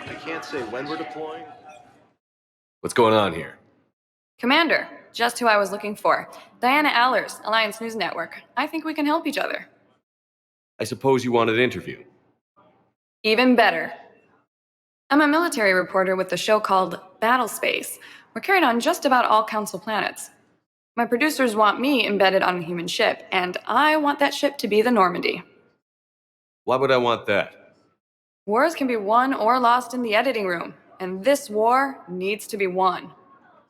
I can't say when we're deploying. What's going on here? Commander, just who I was looking for. Diana Allers, Alliance News Network. I think we can help each other. I suppose you want an interview. Even better. I'm a military reporter with the show called Battle Space. We're carried on just about all Council planets. My producers want me embedded on a human ship, and I want that ship to be the Normandy. Why would I want that? Wars can be won or lost in the editing room, and this war needs to be won.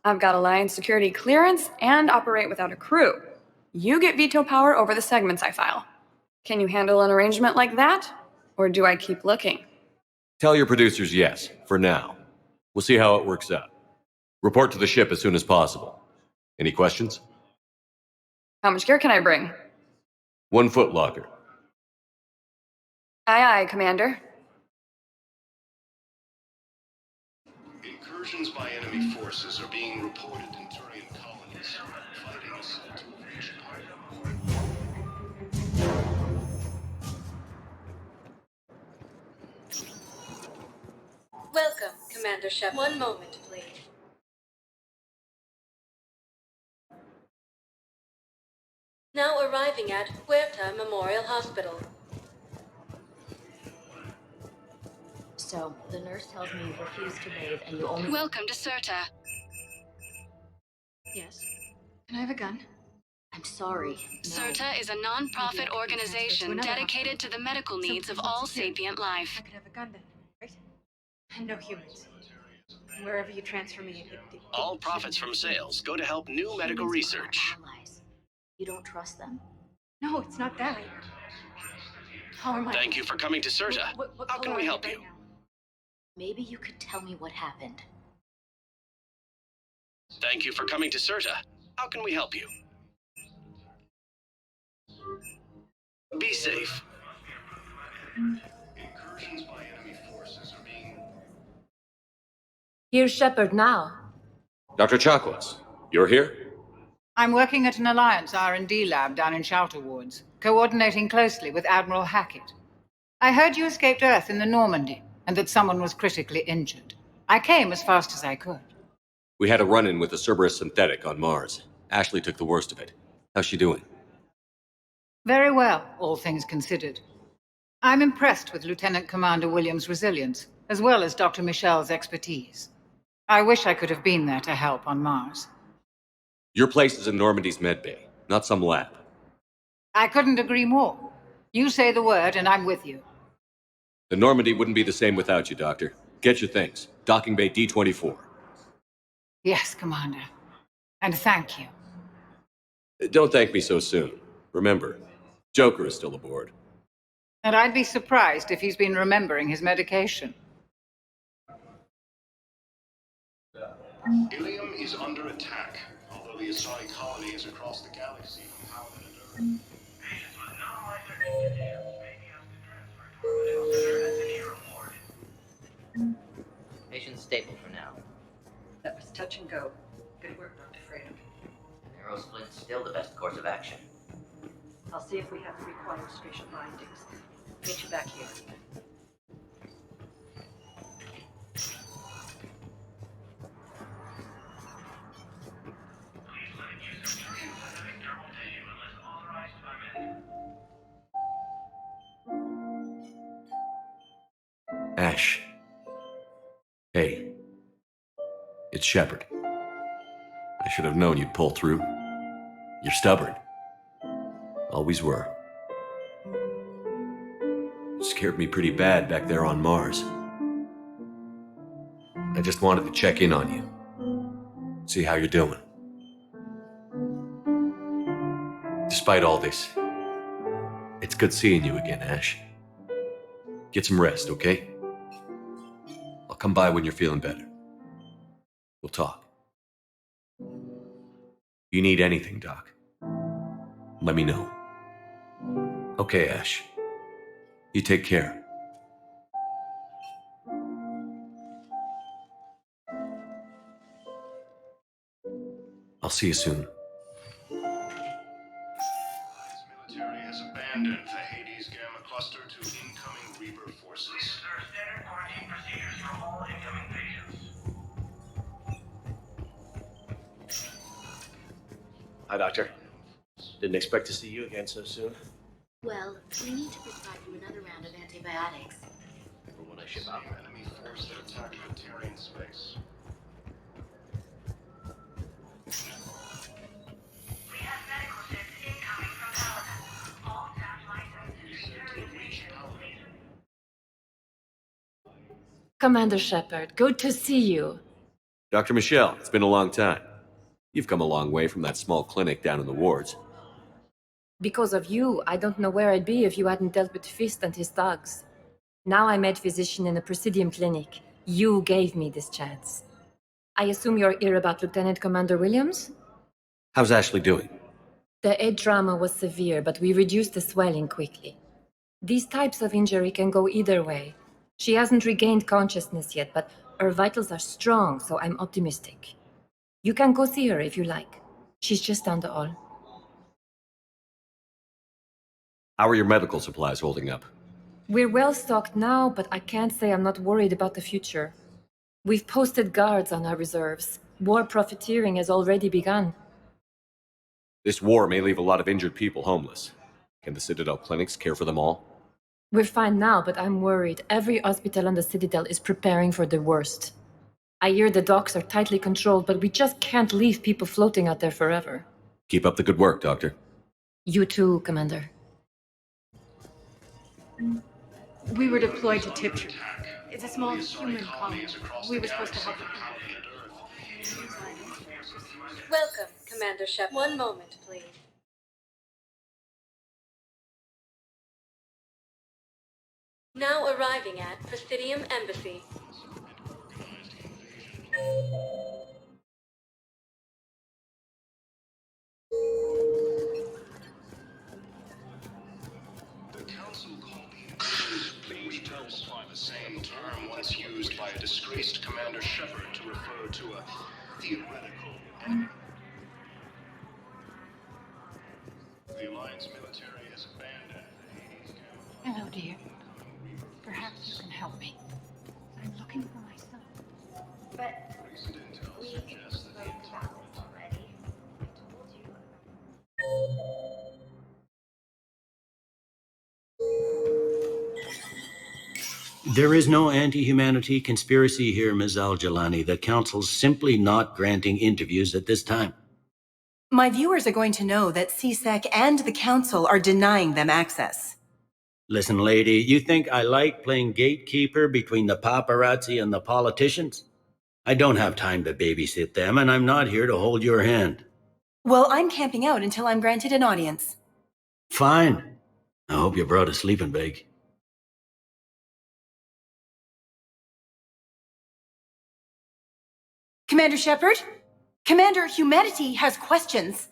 I've got Alliance security clearance and operate without a crew. You get veto power over the segments I file. Can you handle an arrangement like that? Or do I keep looking? Tell your producers yes, for now. We'll see how it works out. Report to the ship as soon as possible. Any questions? How much gear can I bring? 1 foot locker. Aye, aye, Commander. Incursions by enemy forces are being reported in Turian colonies. Fighting is set to reach. Welcome, Commander Shep. One moment, please. Now arriving at Huerta Memorial Hospital. So, the nurse tells me you refuse to bathe and you only— Welcome to Serta. Yes? Can I have a gun? I'm sorry. No. Serta is a non-profit organization dedicated to the medical needs of all sapient life. I could have a gun then, right? And no humans. Wherever you transfer me, All profits from sales go to help new medical research. Allies. You don't trust them? No, it's not that. How am I? Thank you for coming to Serta. What How can color we are help right you? now? Maybe you could tell me what happened. Thank you for coming to Serta. How can we help you? Be safe. Incursions by enemy forces are being. Here's Shepard now. Dr. Chakwas, you're here? I'm working at an Alliance R&D lab down in Shelter Wards, coordinating closely with Admiral Hackett. I heard you escaped Earth in the Normandy, and that someone was critically injured. I came as fast as I could. We had a run-in with a Cerberus synthetic on Mars. Ashley took the worst of it. How's she doing? Very well, all things considered. I'm impressed with Lieutenant Commander Williams' resilience, as well as Dr. Michel's expertise. I wish I could have been there to help on Mars. Your place is in Normandy's medbay, not some lab. I couldn't agree more. You say the word, and I'm with you. The Normandy wouldn't be the same without you, Doctor. Get your things. Docking bay D-24. Yes, Commander. And thank you. Don't thank me so soon. Remember, Joker is still aboard. And I'd be surprised if he's been remembering his medication. Ilium is under attack, although the Asari colony is across the galaxy from Howland and Earth. Patient's stable for now. That was touch and go. Good work, Dr. Fredo. Neurosplint's still the best course of action. I'll see if we have the required spatial bindings. Meet you back here. Ash. Hey. It's Shepard. I should have known you'd pull through. You're stubborn. Always were. Scared me pretty bad back there on Mars. I just wanted to check in on you. See how you're doing. Despite all this, it's good seeing you again, Ash. Get some rest, okay? I'll come by when you're feeling better. We'll talk. You need anything, Doc, let me know. Okay, Ash. You take care. I'll see you soon. Alliance military has abandoned the Hades Gamma cluster to incoming Reaper forces. Standard quarantine procedures for Hi, Doctor. Didn't expect to see you again so soon. Well, we need to prescribe you another round of antibiotics. For when I ship out. Enemy forces attacking Terran space. We have medical ships incoming from Paladin. All staff licensed. Said to have reached Paladin. Commander Shepard, good to see you. Dr. Michelle, it's been a long time. You've come a long way from that small clinic down in the wards. Because of you, I don't know where I'd be if you hadn't dealt with Fist and his thugs. Now I'm head physician in the Presidium Clinic. You gave me this chance. I assume you're here about Lieutenant Commander Williams? How's Ashley doing? The head trauma was severe, but we reduced the swelling quickly. These types of injury can go either way. She hasn't regained consciousness yet, but her vitals are strong, so I'm optimistic. You can go see her if you like. She's just down the hall. How are your medical supplies holding up? We're well stocked now, but I can't say I'm not worried about the future. We've posted guards on our reserves. War profiteering has already begun. This war may leave a lot of injured people homeless. Can the Citadel clinics care for them all? We're fine now, but I'm worried. Every hospital on the Citadel is preparing for the worst. I hear the docks are tightly controlled, but we just can't leave people floating out there forever. Keep up the good work, Doctor. You too, Commander. We were deployed to Tiptree. It's a small human colony. We were supposed to help the people. Welcome, Commander Shep. One moment, please. Now arriving at Presidium Embassy. The Council called the which does apply the same term once used by a disgraced Commander Shepard to refer to a theoretical enemy. The Alliance military has abandoned the Hades campaign. Hello, dear. Perhaps you can help me. I'm looking for my son. But Recent intel we suggests that the spoke about this already. I told you. There is no anti-humanity conspiracy here, Ms. Al-Jalani. The Council's simply not granting interviews at this time. My viewers are going to know that CSEC and the Council are denying them access. Listen, lady, you think I like playing gatekeeper between the paparazzi and the politicians? I don't have time to babysit them, and I'm not here to hold your hand. Well, I'm camping out until I'm granted an audience. Fine. I hope you brought a sleeping bag. Commander Shepard? Commander Humanity has questions.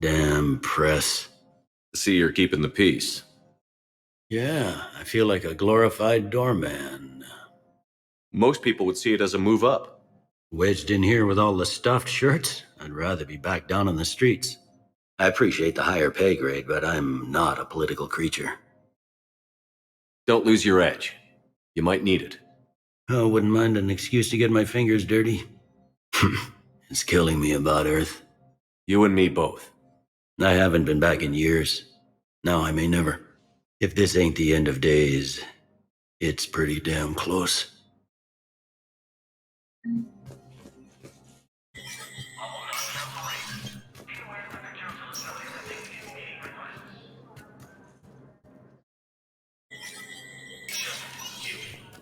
Damn press. See, you're keeping the peace. Yeah, I feel like a glorified doorman. Most people would see it as a move up. Wedged in here with all the stuffed shirts, I'd rather be back down on the streets. I appreciate the higher pay grade, but I'm not a political creature. Don't lose your edge. You might need it. Oh, wouldn't mind an excuse to get my fingers dirty. It's killing me about Earth. You and me both. I haven't been back in years. Now I may never. If this ain't the end of days, it's pretty damn close.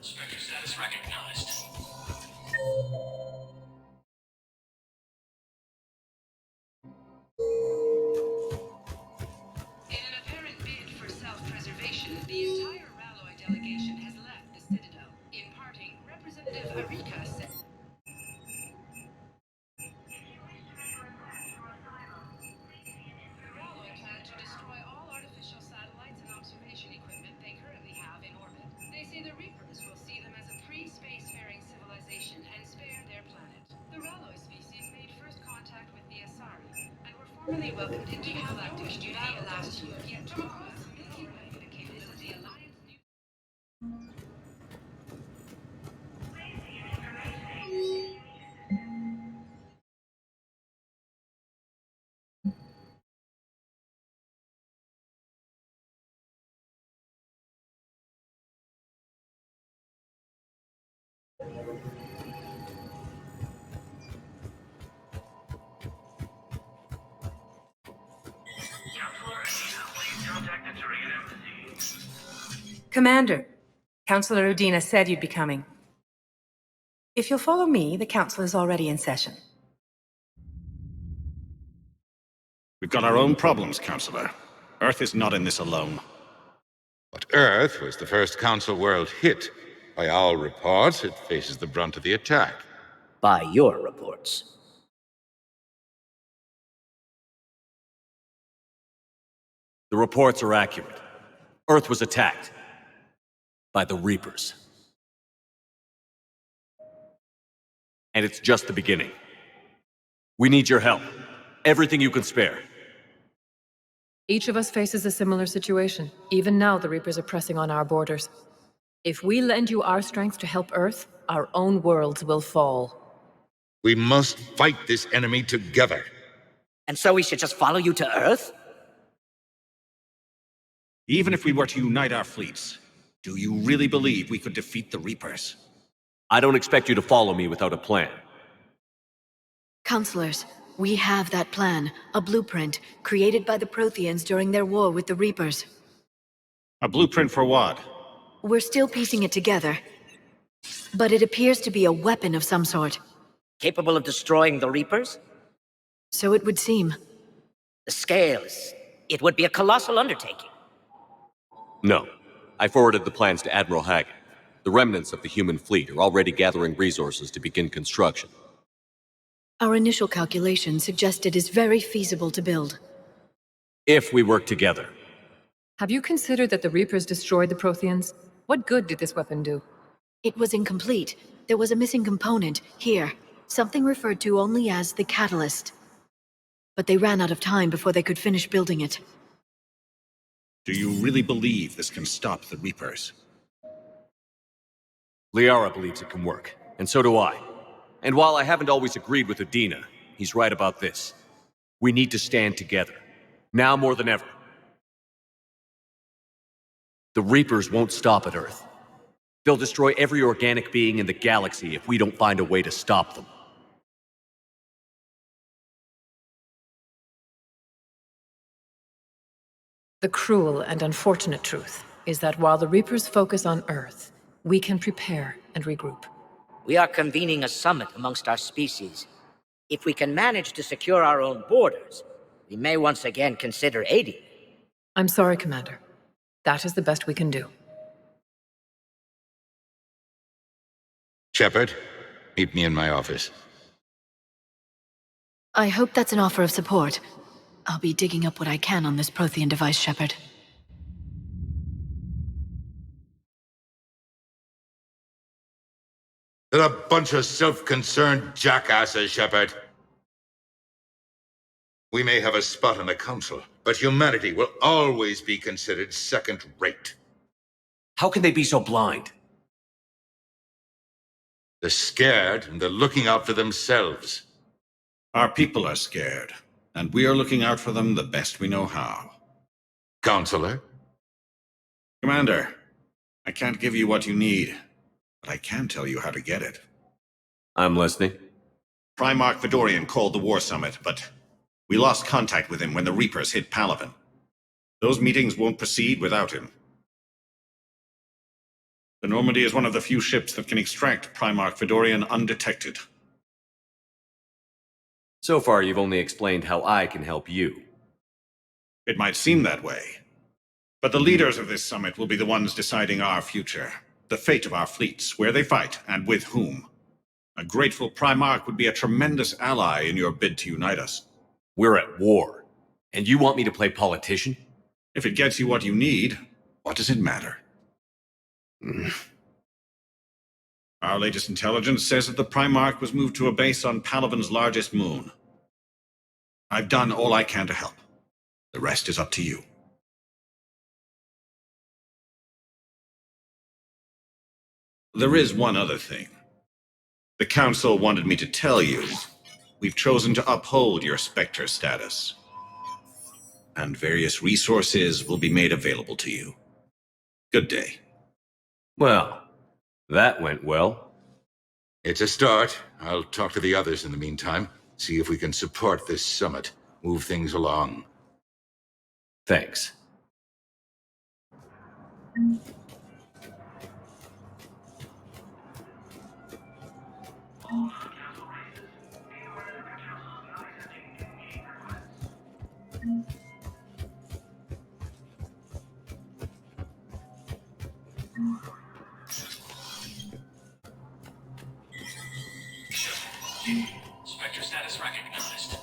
Spectre status recognized. In an apparent bid for self-preservation, the entire Ralloy delegation has left the Citadel. In parting, Representative Arika said... The Ralloy plan to destroy all artificial satellites and observation equipment they currently have in orbit. They say the Reapers will see them as a pre-spacefaring civilization and spare their planet. The Ralloy species made first contact with the Asari and were formally welcomed into galactic duty last year. Yet tomorrow, Milky Way indicated that the Alliance new... Commander, Councillor Udina said you'd be coming. If you'll follow me, the council is already in session. We've got our own problems, Counselor. Earth is not in this alone. But Earth was the first Council world hit. By all reports, it faces the brunt of the attack. By your reports. The reports are accurate. Earth was attacked. By the Reapers. And it's just the beginning. We need your help. Everything you can spare. Each of us faces a similar situation. Even now, the Reapers are pressing on our borders. If we lend you our strength to help Earth, our own worlds will fall. We must fight this enemy together. And so we should just follow you to Earth? Even if we were to unite our fleets, do you really believe we could defeat the Reapers? I don't expect you to follow me without a plan. Counselors, we have that plan, a blueprint, created by the Protheans during their war with the Reapers. A blueprint for what? We're still piecing it together. But it appears to be a weapon of some sort. Capable of destroying the Reapers? So it would seem. The scales. It would be a colossal undertaking. No. I forwarded the plans to Admiral Haggett. The remnants of the human fleet are already gathering resources to begin construction. Our initial calculations suggest it is very feasible to build. If we work together. Have you considered that the Reapers destroyed the Protheans? What good did this weapon do? It was incomplete. There was a missing component, here. Something referred to only as the catalyst. But they ran out of time before they could finish building it. Do you really believe this can stop the Reapers? Liara believes it can work, and so do I. And while I haven't always agreed with Udina, he's right about this. We need to stand together. Now more than ever. The Reapers won't stop at Earth. They'll destroy every organic being in the galaxy if we don't find a way to stop them. The cruel and unfortunate truth is that while the Reapers focus on Earth, we can prepare and regroup. We are convening a summit amongst our species. If we can manage to secure our own borders, we may once again consider aiding. I'm sorry, Commander. That is the best we can do. Shepard, meet me in my office. I hope that's an offer of support. I'll be digging up what I can on this Prothean device, Shepard. They're a bunch of self-concerned jackasses, Shepard. We may have a spot on the Council, but humanity will always be considered second-rate. How can they be so blind? They're scared, and they're looking out for themselves. Our people are scared, and we are looking out for them the best we know how. Counselor? Commander, I can't give you what you need, but I can tell you how to get it. I'm listening. Primarch Fedorian called the War Summit, but we lost contact with him when the Reapers hit Palaven. Those meetings won't proceed without him. The Normandy is one of the few ships that can extract Primarch Fedorian undetected. So far, you've only explained how I can help you. It might seem that way. But the leaders of this summit will be the ones deciding our future. The fate of our fleets, where they fight, and with whom. A grateful Primarch would be a tremendous ally in your bid to unite us. We're at war. And you want me to play politician? If it gets you what you need, what does it matter? Our latest intelligence says that the Primarch was moved to a base on Palaven's largest moon. I've done all I can to help. The rest is up to you. There is one other thing. The Council wanted me to tell you, we've chosen to uphold your Spectre status. And various resources will be made available to you. Good day. Well, that went well. It's a start. I'll talk to the others in the meantime. See if we can support this summit. Move things along. Thanks. Spectre status recognized.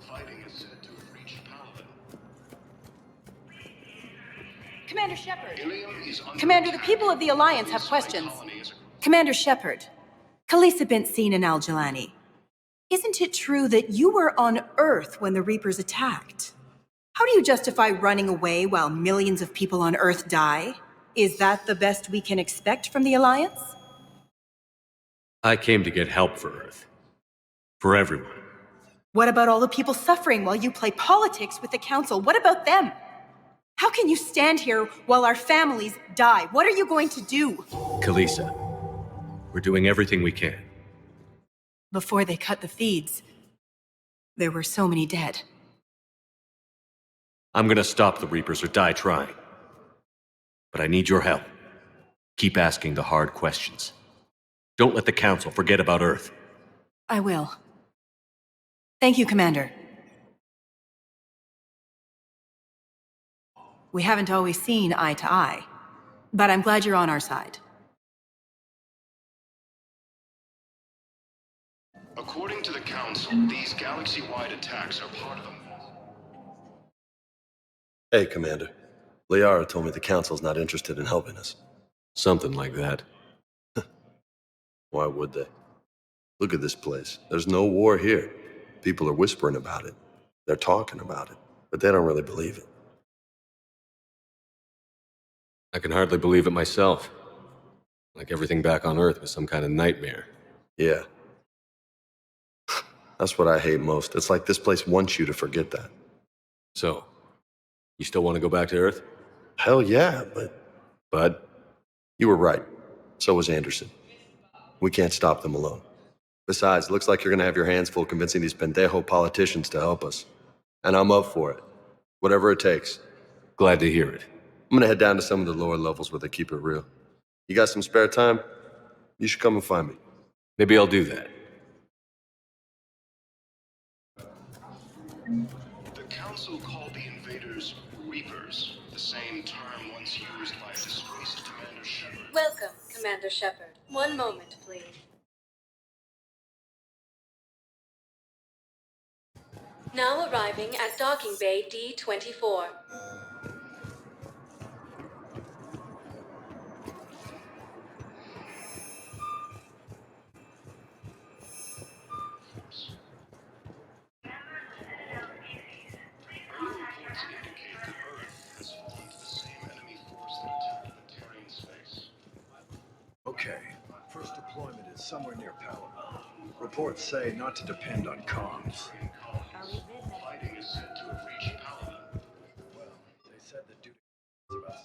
Fighting is said to have reached Paladin. Commander Shepard. Ilium is under Commander, the attack. people of the Alliance have Spy questions. colonies- Commander Shepard. Khaleesa bint Sin and Al-Jalani. Isn't it true that you were on Earth when the Reapers attacked? How do you justify running away while millions of people on Earth die? Is that the best we can expect from the Alliance? I came to get help for Earth. For everyone. What about all the people suffering while you play politics with the Council? What about them? How can you stand here while our families die? What are you going to do? Khaleesa, we're doing everything we can. Before they cut the feeds, there were so many dead. I'm gonna stop the Reapers or die trying. But I need your help. Keep asking the hard questions. Don't let the Council forget about Earth. I will. Thank you, Commander. We haven't always seen eye to eye, but I'm glad you're on our side. According to the Council, these galaxy-wide attacks are part of them. Hey, Commander. Liara told me the Council's not interested in helping us. Something like that. Why would they? Look at this place. There's no war here. People are whispering about it. They're talking about it, but they don't really believe it. I can hardly believe it myself. Like everything back on Earth was some kind of nightmare. Yeah. That's what I hate most. It's like this place wants you to forget that. So, you still want to go back to Earth? Hell yeah, but Bud? you were right. So was Anderson. We can't stop them alone. Besides, looks like you're gonna have your hands full convincing these pendejo politicians to help us. And I'm up for it. Whatever it takes. Glad to hear it. I'm gonna head down to some of the lower levels where they keep it real. You got some spare time? You should come and find me. Maybe I'll do that. The Council called the invaders Reapers, the same term once used by a disgraced Commander Shepard. Welcome, Commander Shepard. One moment, please. Now arriving at Docking Bay D-24. Early reports indicate the Earth has fallen to the same enemy force that attacked the Terran space. Okay, first deployment is somewhere near Palamon. Reports say not to depend on comms. Fighting is said to have reached Paladin. Well, they said the duty of us.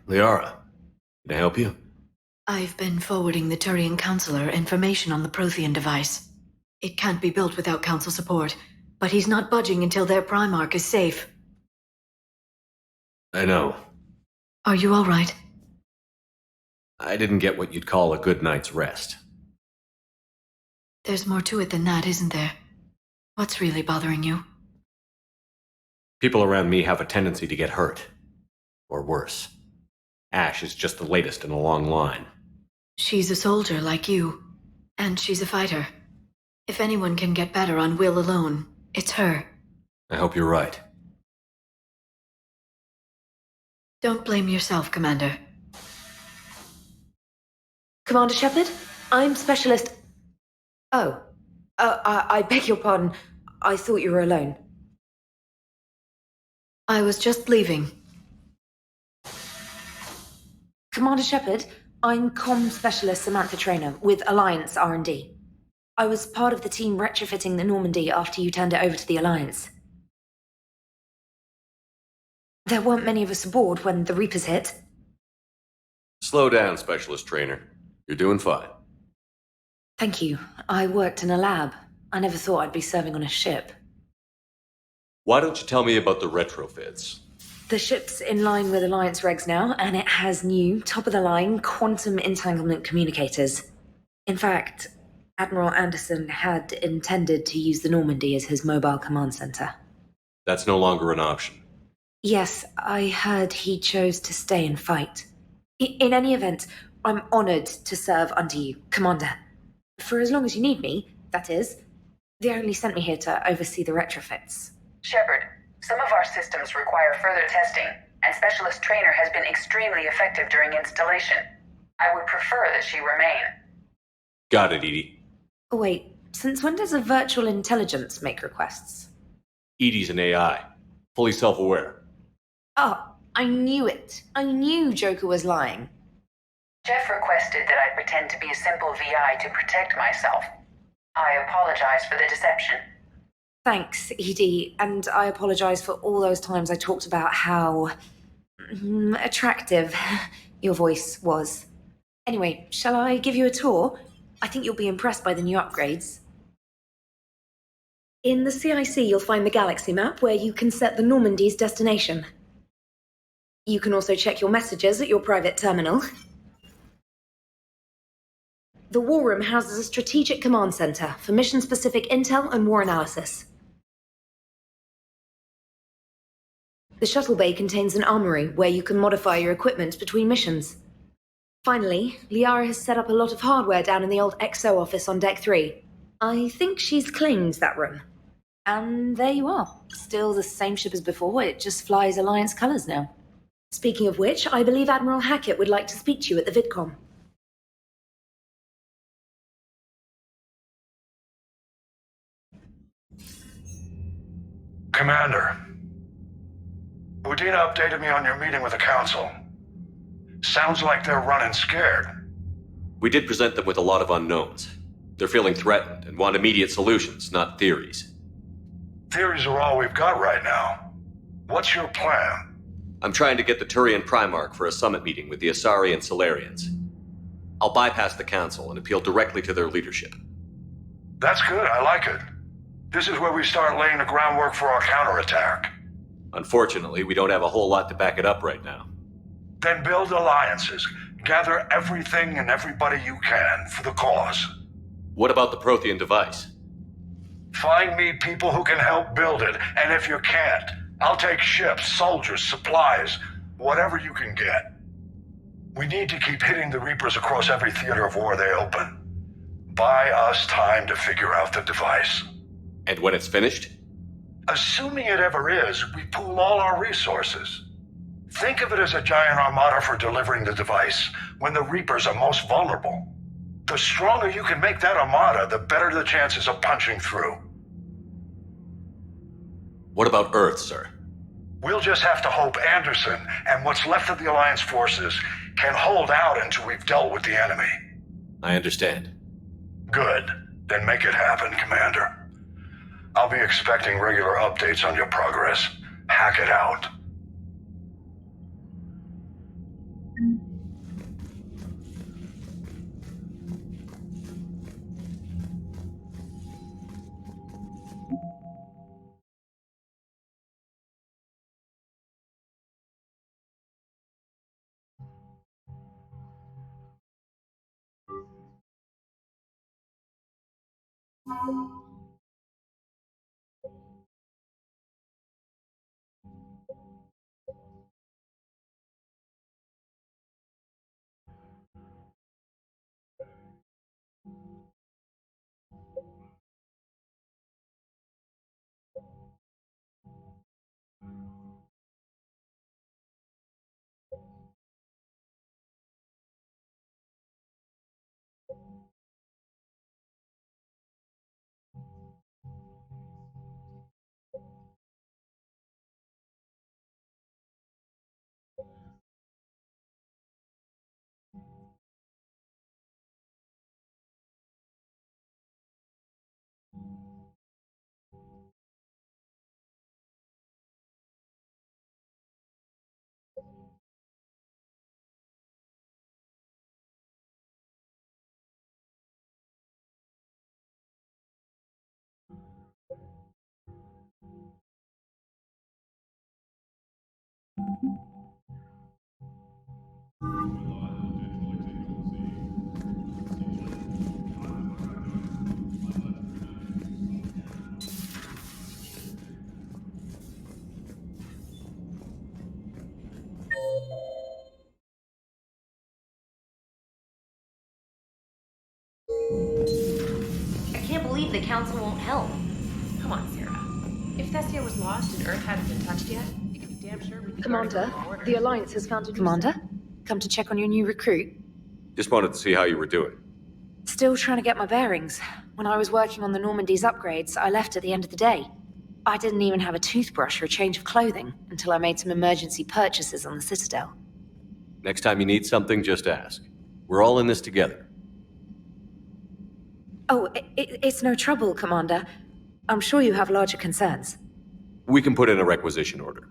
Liara, can I help you? I've been forwarding the Turian Counselor information on the Prothean device. It can't be built without Council support, but he's not budging until their Primarch is safe. I know. Are you all right? I didn't get what you'd call a good night's rest. There's more to it than that, isn't there? What's really bothering you? People around me have a tendency to get hurt. Or worse. Ash is just the latest in a long line. She's a soldier like you, and she's a fighter. If anyone can get better on will alone, it's her. I hope you're right. Don't blame yourself, Commander. Commander Shepard, I'm Specialist... Oh. I beg your pardon. I thought you were alone. I was just leaving. Commander Shepard, I'm Comm Specialist Samantha Traynor with Alliance R&D. I was part of the team retrofitting the Normandy after you turned it over to the Alliance. There weren't many of us aboard when the Reapers hit. Slow down, Specialist Trainer. You're doing fine. Thank you. I worked in a lab. I never thought I'd be serving on a ship. Why don't you tell me about the retrofits? The ship's in line with Alliance regs now, and it has new, top-of-the-line, quantum entanglement communicators. In fact, Admiral Anderson had intended to use the Normandy as his mobile command center. That's no longer an option. Yes, I heard he chose to stay and fight. In any event, I'm honored to serve under you, Commander. For as long as you need me, that is. They only sent me here to oversee the retrofits. Shepard, some of our systems require further testing, and Specialist Trainer has been extremely effective during installation. I would prefer that she remain. Got it, Edie. Oh, wait, since when does a virtual intelligence make requests? Edie's an AI. Fully self-aware. Oh, I knew it. I knew Joker was lying. Jeff requested that I pretend to be a simple VI to protect myself. I apologize for the deception. Thanks, Edie, and I apologize for all those times I talked about how... attractive your voice was. Anyway, shall I give you a tour? I think you'll be impressed by the new upgrades. In the CIC, you'll find the galaxy map where you can set the Normandy's destination. You can also check your messages at your private terminal. The War Room houses a strategic command center for mission-specific intel and war analysis. The shuttle bay contains an armory where you can modify your equipment between missions. Finally, Liara has set up a lot of hardware down in the old XO office on Deck 3. I think she's claimed that room. And there you are. Still the same ship as before, it just flies Alliance colors now. Speaking of which, I believe Admiral Hackett would like to speak to you at the VidCom. Commander, Udina updated me on your meeting with the Council. Sounds like they're running scared. We did present them with a lot of unknowns. They're feeling threatened and want immediate solutions, not theories. Theories are all we've got right now. What's your plan? I'm trying to get the Turian Primarch for a summit meeting with the Asari and Solarians. I'll bypass the Council and appeal directly to their leadership. That's good, I like it. This is where we start laying the groundwork for our counterattack. Unfortunately, we don't have a whole lot to back it up right now. Then build alliances. Gather everything and everybody you can for the cause. What about the Prothean device? Find me people who can help build it, and if you can't, I'll take ships, soldiers, supplies, whatever you can get. We need to keep hitting the Reapers across every theater of war they open. Buy us time to figure out the device. And when it's finished? Assuming it ever is, we pool all our resources. Think of it as a giant armada for delivering the device when the Reapers are most vulnerable. The stronger you can make that armada, the better the chances of punching through. What about Earth, sir? We'll just have to hope Anderson and what's left of the Alliance forces can hold out until we've dealt with the enemy. I understand. Good. Then make it happen, Commander. I'll be expecting regular updates on your progress. Hack it out. I can't believe the Council won't help. Come on, Sarah. If Thessia was lost and Earth hadn't been touched yet, you can be damn sure we'd be guarding Commander, our border. the Alliance has found a new... Commander? Come to check on your new recruit? Just wanted to see how you were doing. Still trying to get my bearings. When I was working on the Normandy's upgrades, I left at the end of the day. I didn't even have a toothbrush or a change of clothing until I made some emergency purchases on the Citadel. Next time you need something, just ask. We're all in this together. Oh, it's no trouble, Commander. I'm sure you have larger concerns. We can put in a requisition order.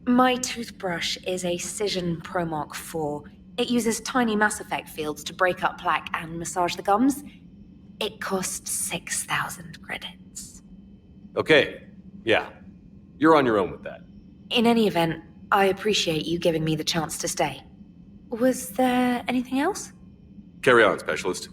My toothbrush is a Cision Pro Mark IV. It uses tiny Mass Effect fields to break up plaque and massage the gums. It costs 6,000 credits. Okay, yeah. You're on your own with that. In any event, I appreciate you giving me the chance to stay. Was there anything else? Carry on, Specialist.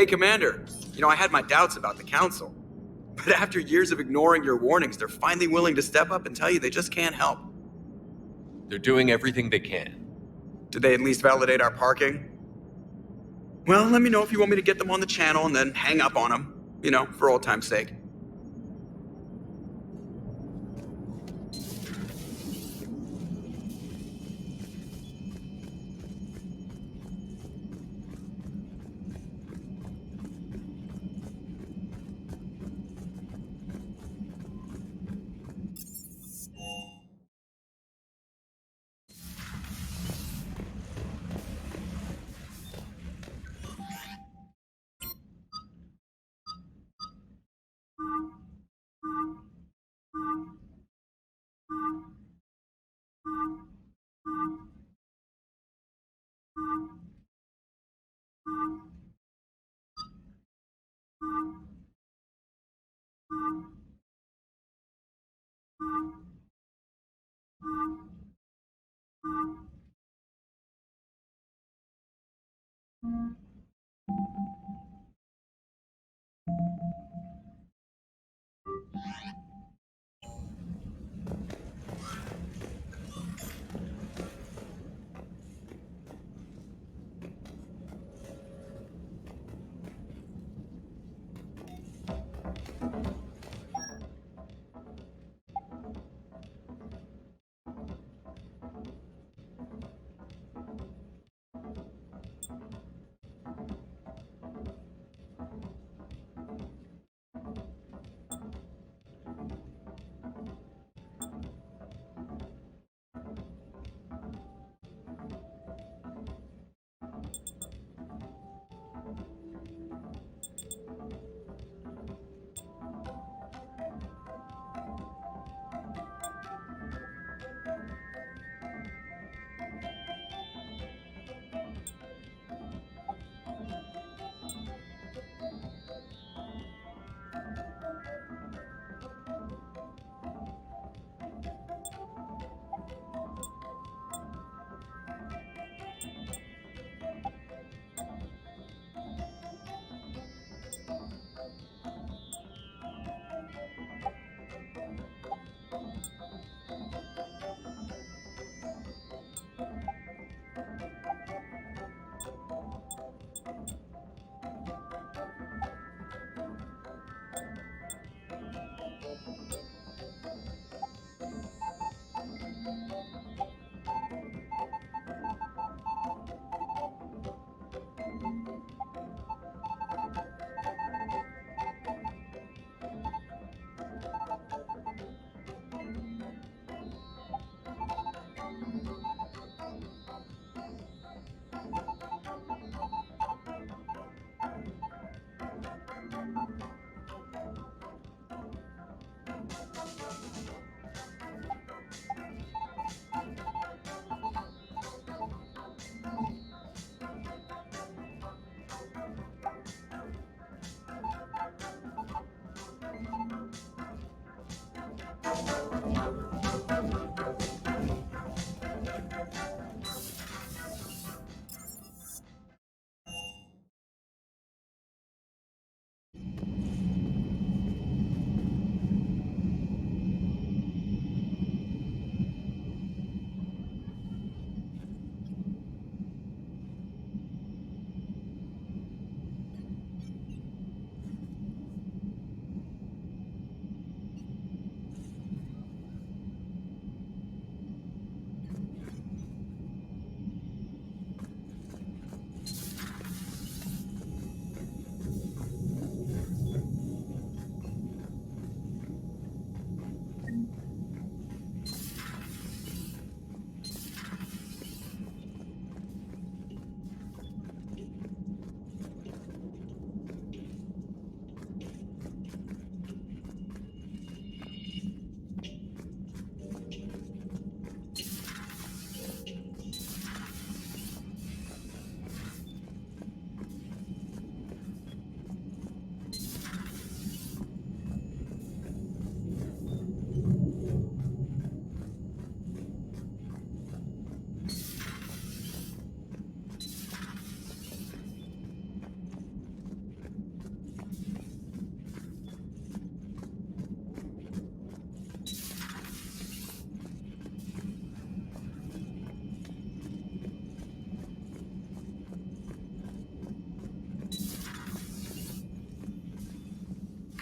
Hey, Commander. You know, I had my doubts about the Council. But after years of ignoring your warnings, they're finally willing to step up and tell you they just can't help. They're doing everything they can. Did they at least validate our parking? Well, let me know if you want me to get them on the channel and then hang up on them. You know, for old time's sake.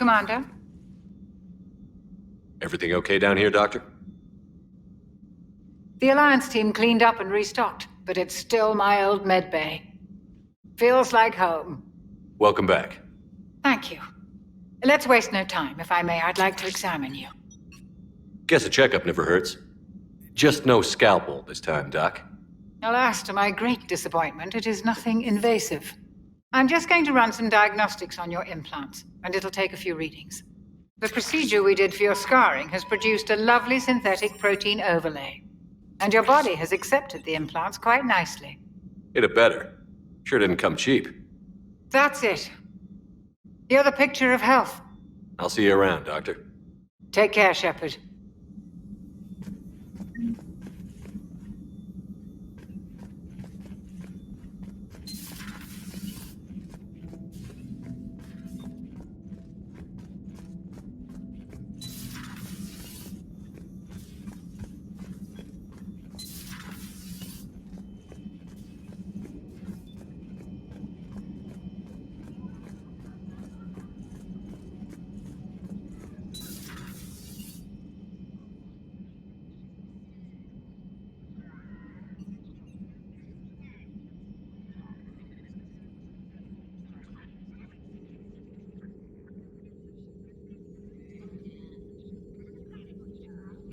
Commander? Everything okay down here, Doctor? The Alliance team cleaned up and restocked, but it's still my old medbay. Feels like home. Welcome back. Thank you. Let's waste no time. If I may, I'd like to examine you. Guess a checkup never hurts. Just no scalpel this time, Doc. Alas, to my great disappointment, it is nothing invasive. I'm just going to run some diagnostics on your implants, and it'll take a few readings. The procedure we did for your scarring has produced a lovely synthetic protein overlay. And your body has accepted the implants quite nicely. Hit it better. Sure didn't come cheap. That's it. You're the picture of health. I'll see you around, Doctor. Take care, Shepard.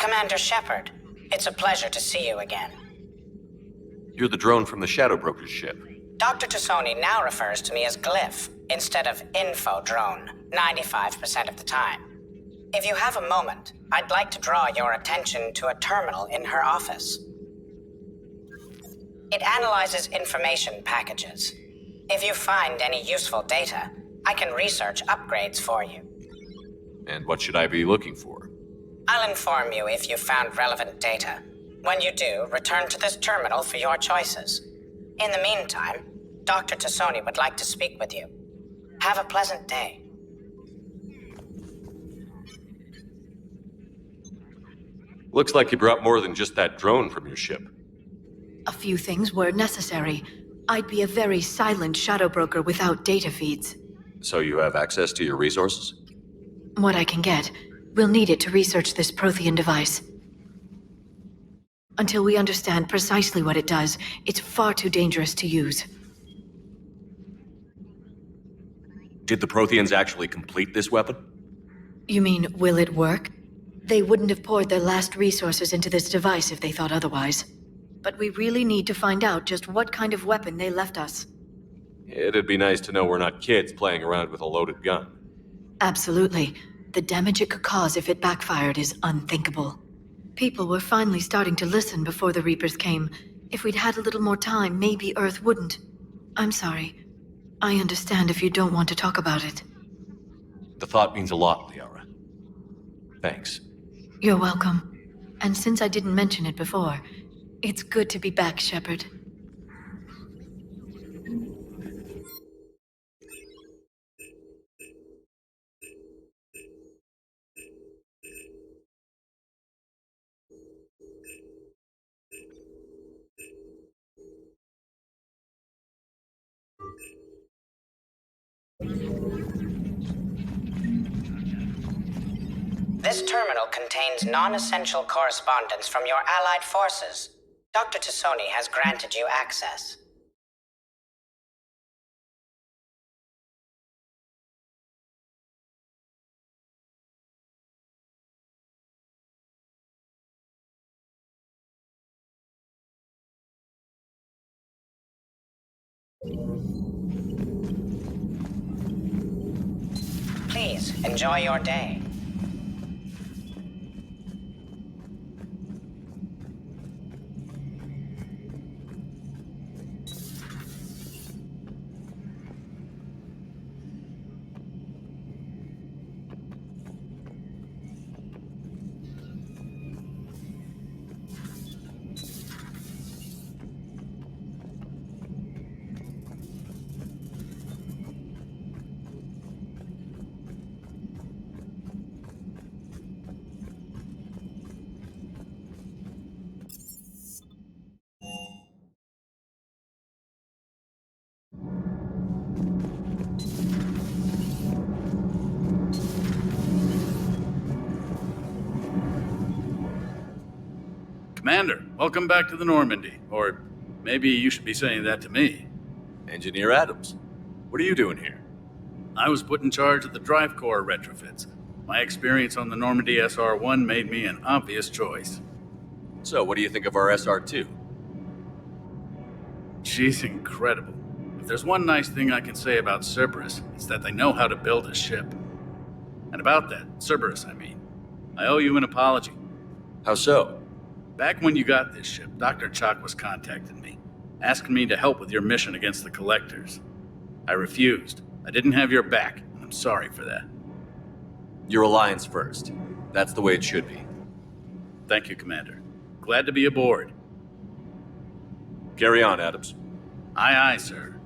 Commander Shepard, it's a pleasure to see you again. You're the drone from the Shadow Broker's ship. Dr. Tassoni now refers to me as Glyph instead of Info Drone, 95% of the time. If you have a moment, I'd like to draw your attention to a terminal in her office. It analyzes information packages. If you find any useful data, I can research upgrades for you. And what should I be looking for? I'll inform you if you found relevant data. When you do, return to this terminal for your choices. In the meantime, Dr. Tassoni would like to speak with you. Have a pleasant day. Looks like you brought more than just that drone from your ship. A few things were necessary. I'd be a very silent shadow broker without data feeds. So you have access to your resources? What I can get. We'll need it to research this Prothean device. Until we understand precisely what it does, it's far too dangerous to use. Did the Protheans actually complete this weapon? You mean, will it work? They wouldn't have poured their last resources into this device if they thought otherwise. But we really need to find out just what kind of weapon they left us. It'd be nice to know we're not kids playing around with a loaded gun. Absolutely. The damage it could cause if it backfired is unthinkable. People were finally starting to listen before the Reapers came. If we'd had a little more time, maybe Earth wouldn't. I'm sorry. I understand if you don't want to talk about it. The thought means a lot, Liara. Thanks. You're welcome. And since I didn't mention it before, it's good to be back, Shepard. This terminal contains non-essential correspondence from your allied forces. Dr. Tassoni has granted you access. Please, enjoy your day. Commander, welcome back to the Normandy. Or maybe you should be saying that to me. Engineer Adams, what are you doing here? I was put in charge of the drive core retrofits. My experience on the Normandy SR-1 made me an obvious choice. So, what do you think of our SR-2? She's incredible. If there's one nice thing I can say about Cerberus, it's that they know how to build a ship. And about that, Cerberus, I mean, I owe you an apology. How so? Back when you got this ship, Dr. Chalk was contacting me, asking me to help with your mission against the Collectors. I refused. I didn't have your back, and I'm sorry for that. Your alliance first. That's the way it should be. Thank you, Commander. Glad to be aboard. Carry on, Adams. Aye, aye, sir.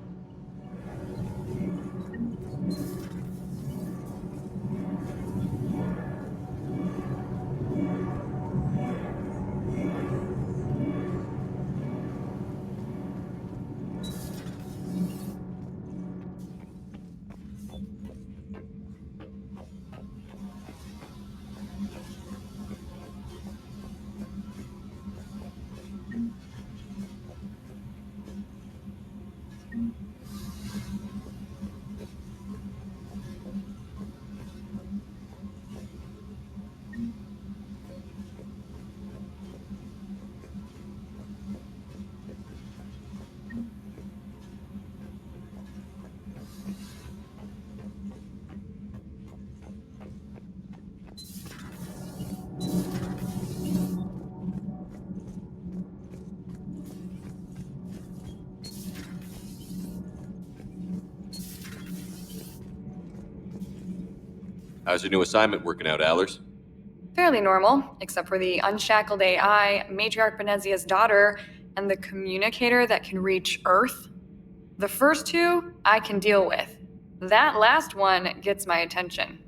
How's your new assignment working out, Allers? Fairly normal, except for the unshackled AI, Matriarch Benezia's daughter, and the communicator that can reach Earth. The first two, I can deal with. That last one gets my attention.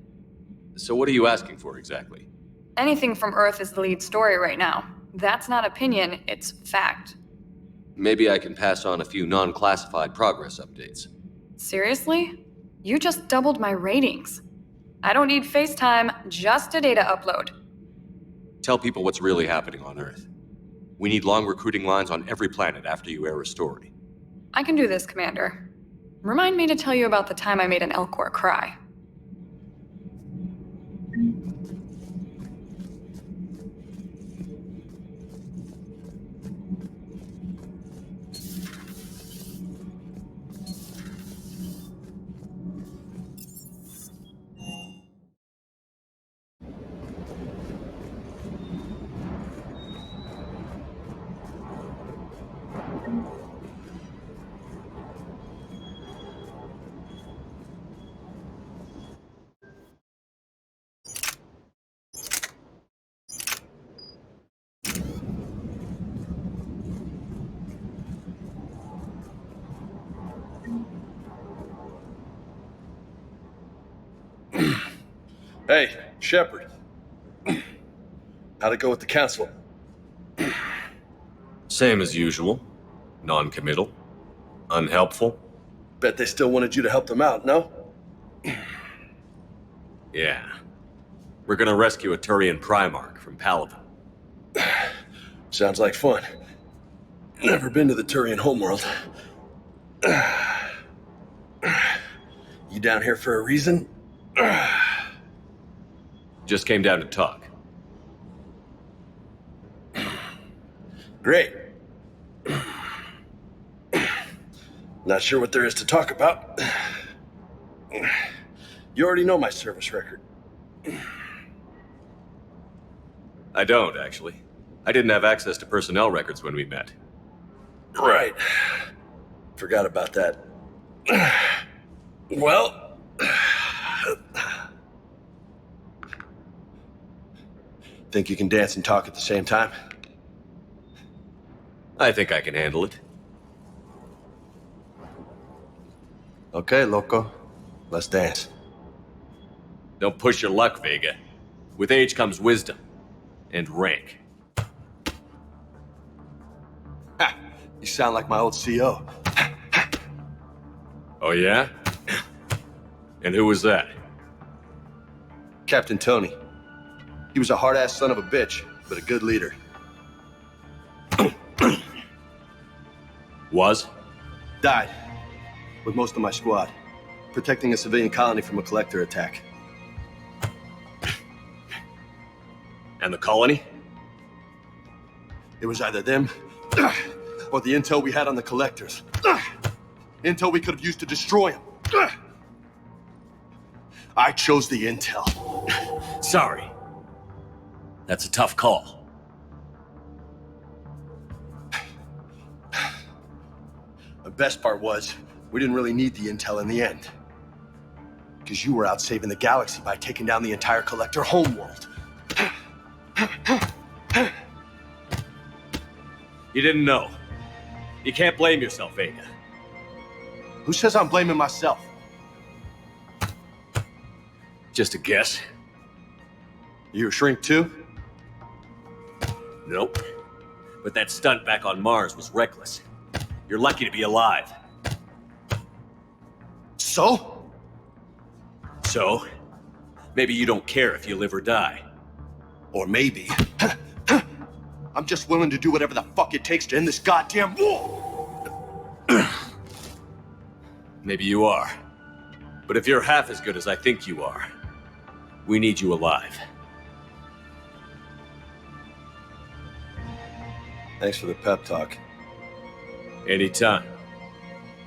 So what are you asking for, exactly? Anything from Earth is the lead story right now. That's not opinion, it's fact. Maybe I can pass on a few non-classified progress updates. Seriously? You just doubled my ratings. I don't need FaceTime, just a data upload. Tell people what's really happening on Earth. We need long recruiting lines on every planet after you air a story. I can do this, Commander. Remind me to tell you about the time I made an Elcor cry. Hey, Shepard. How'd it go with the council? Same as usual. Non-committal. Unhelpful. Bet they still wanted you to help them out, no? Yeah. We're gonna rescue a Turian Primarch from Palaven. Sounds like fun. Never been to the Turian homeworld. You down here for a reason? Just came down to talk. Great. Not sure what there is to talk about. You already know my service record. I don't, actually. I didn't have access to personnel records when we met. Right. Forgot about that. Well... Think you can dance and talk at the same time? I think I can handle it. Okay, loco. Let's dance. Don't push your luck, Vega. With age comes wisdom. And rank. Ha! You sound like my old CO. Oh yeah? And who was that? Captain Tony. He was a hard-ass son of a bitch, but a good leader. Was? Died. With most of my squad. Protecting a civilian colony from a collector attack. And the colony? It was either them, or the intel we had on the collectors. Intel we could have used to destroy them. I chose the intel. Sorry. That's a tough call. The best part was, we didn't really need the intel in the end. Because you were out saving the galaxy by taking down the entire collector homeworld. You didn't know. You can't blame yourself, Vega. Who says I'm blaming myself? Just a guess. You a shrink too? Nope. But that stunt back on Mars was reckless. You're lucky to be alive. So? So? Maybe you don't care if you live or die. Or maybe... I'm just willing to do whatever the fuck it takes to end this goddamn war! Maybe you are. But if you're half as good as I think you are, we need you alive. Thanks for the pep talk. Anytime.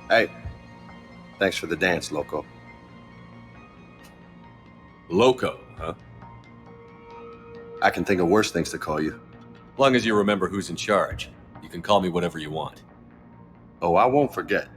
Hey, thanks for the dance, Loco. Loco, huh? I can think of worse things to call you. As long as you remember who's in charge, you can call me whatever you want. Oh, I won't forget.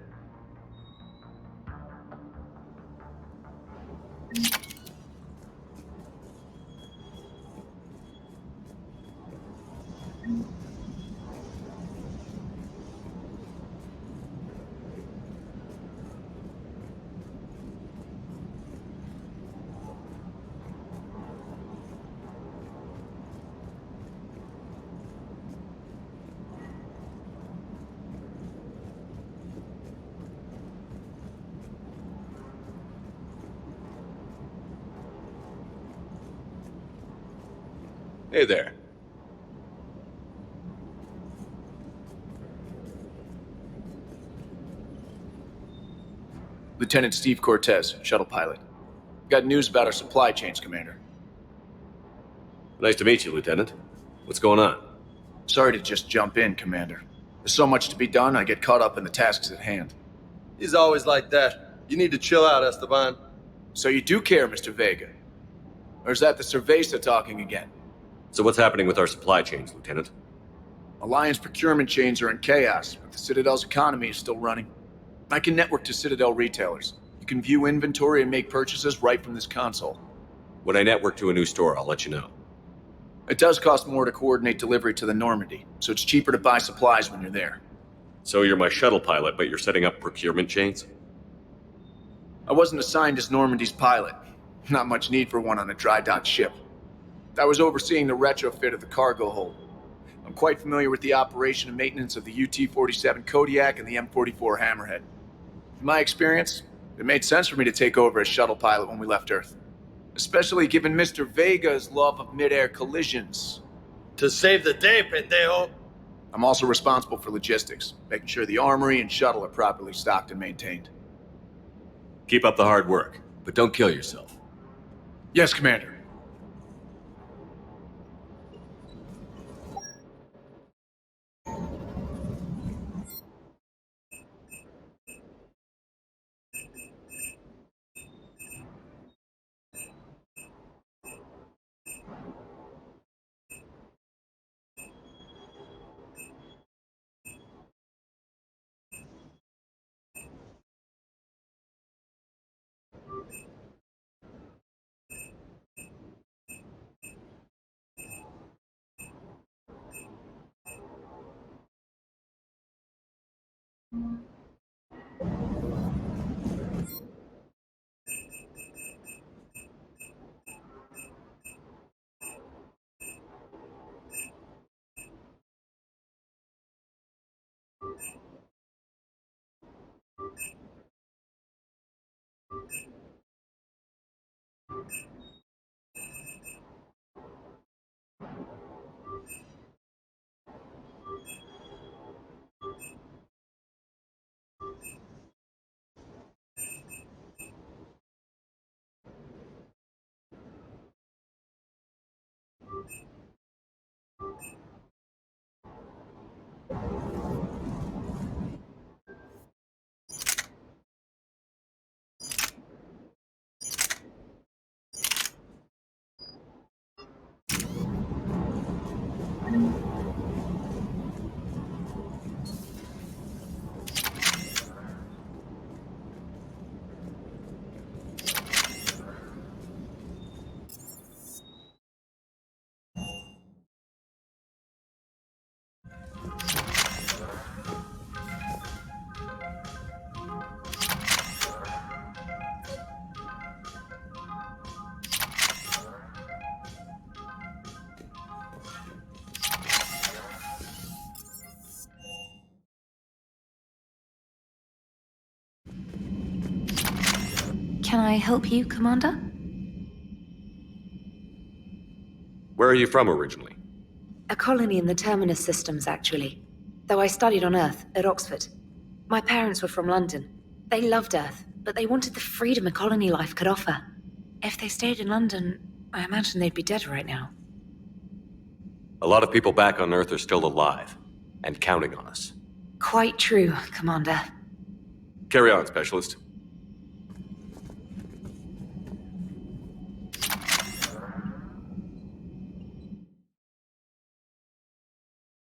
Hey there. Lieutenant Steve Cortez, shuttle pilot. Got news about our supply chains, Commander. Nice to meet you, Lieutenant. What's going on? Sorry to just jump in, Commander. There's so much to be done, I get caught up in the tasks at hand. He's always like that. You need to chill out, Esteban. So you do care, Mr. Vega? Or is that the Cerveza talking again? So what's happening with our supply chains, Lieutenant? Alliance procurement chains are in chaos, but the Citadel's economy is still running. I can network to Citadel retailers. You can view inventory and make purchases right from this console. When I network to a new store, I'll let you know. It does cost more to coordinate delivery to the Normandy, so it's cheaper to buy supplies when you're there. So you're my shuttle pilot, but you're setting up procurement chains? I wasn't assigned as Normandy's pilot. Not much need for one on a dry dock ship. I was overseeing the retrofit of the cargo hold. I'm quite familiar with the operation and maintenance of the UT-47 Kodiak and the M44 Hammerhead. In my experience, it made sense for me to take over as shuttle pilot when we left Earth. Especially given Mr. Vega's love of mid-air collisions. To save the day, pendejo! I'm also responsible for logistics, making sure the armory and shuttle are properly stocked and maintained. Keep up the hard work, but don't kill yourself. Yes, Commander. Can I help you, Commander? Where are you from originally? A colony in the Terminus systems, actually. Though I studied on Earth, at Oxford. My parents were from London. They loved Earth, but they wanted the freedom a colony life could offer. If they stayed in London, I imagine they'd be dead right now. A lot of people back on Earth are still alive, and counting on us. Quite true, Commander. Carry on, Specialist.